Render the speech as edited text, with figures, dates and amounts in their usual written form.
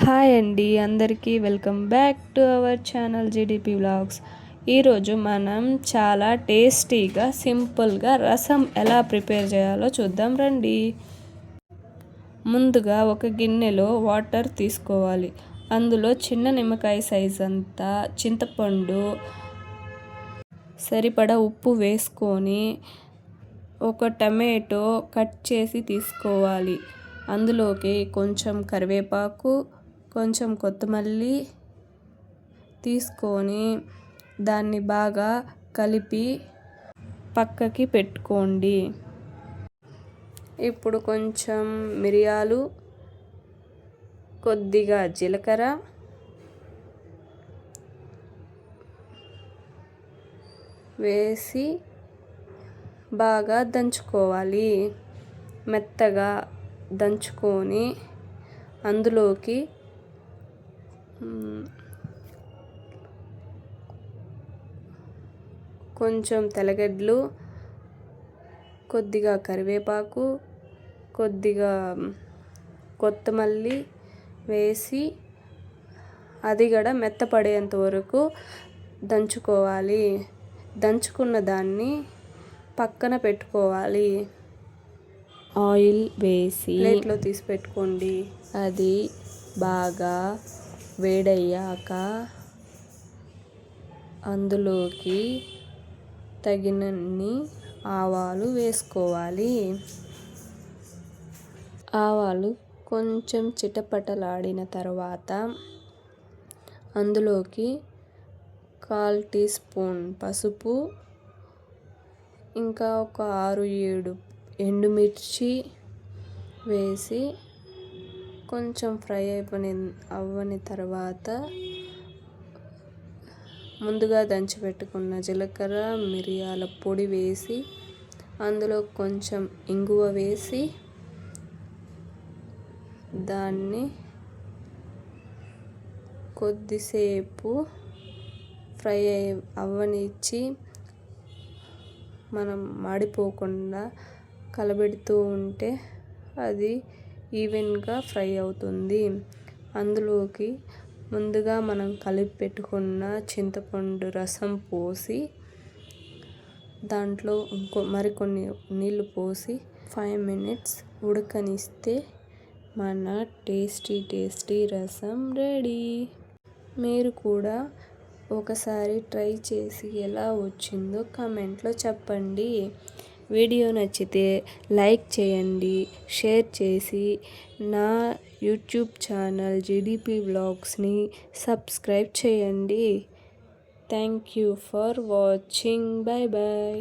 Hi అండి, అందరికీ welcome back to our channel GDP vlogs. ఈరోజు మనం చాలా టేస్టీగా సింపుల్గా రసం ఎలా ప్రిపేర్ చేయాలో చూద్దాం రండి. ముందుగా ఒక గిన్నెలో వాటర్ తీసుకోవాలి. అందులో చిన్న నిమ్మకాయ సైజ్ అంతా చింతపండు, సరిపడా ఉప్పు వేసుకొని ఒక టమాటో కట్ చేసి తీసుకోవాలి. అందులోకి కొంచెం కరివేపాకు, కొంచెం కొత్తిమల్లి తీసుకొని దాన్ని బాగా కలిపి పక్కకి పెట్టుకోండి. ఇప్పుడు కొంచెం మిరియాలు, కొద్దిగా జీలకర్ర వేసి బాగా దంచుకోవాలి. మెత్తగా దంచుకొని అందులోకి కొంచెం తెల్లగడ్డలు, కొద్దిగా కరివేపాకు, కొద్దిగా కొత్తిమల్లి వేసి అది కూడా మెత్తపడేంత వరకు దంచుకోవాలి. దంచుకున్న దాన్ని పక్కన పెట్టుకోవాలి. ఆయిల్ వేసి ప్లేట్లో తీసి పెట్టుకోండి. అది బాగా వేడయ్యాక అందులోకి తగినన్ని ఆవాలు వేసుకోవాలి. ఆవాలు కొంచెం చిటపటలాడిన తర్వాత అందులోకి 1/4 టీ స్పూన్ పసుపు, ఇంకా ఒక 6-7 ఎండుమిర్చి వేసి కొంచెం ఫ్రై అవ్వని తర్వాత ముందుగా దంచి పెట్టుకున్న జీలకర్ర, మిరియాల పొడి వేసి అందులో కొంచెం ఇంగువ వేసి దాన్ని కొద్దిసేపు ఫ్రై అవ్వనిచ్చి మనం మాడిపోకుండా కలబెడుతూ ఉంటే అది ఈవెన్గా ఫ్రై అవుతుంది. అందులోకి ముందుగా మనం కలిపి పెట్టుకున్న చింతపండు రసం పోసి దాంట్లో మరికొన్ని నీళ్లు పోసి 5 minutes ఉడకనిస్తే మన టేస్టీ రసం రెడీ. మీరు కూడా ఒకసారి ట్రై చేసి ఎలా వచ్చిందో కామెంట్లో చెప్పండి. వీడియో నచ్చితే లైక్ చేయండి, షేర్ చేసి నా యూట్యూబ్ ఛానల్ జీడిపి వ్లాగ్స్ని సబ్స్క్రైబ్ చేయండి. Thank you for watching. Bye bye.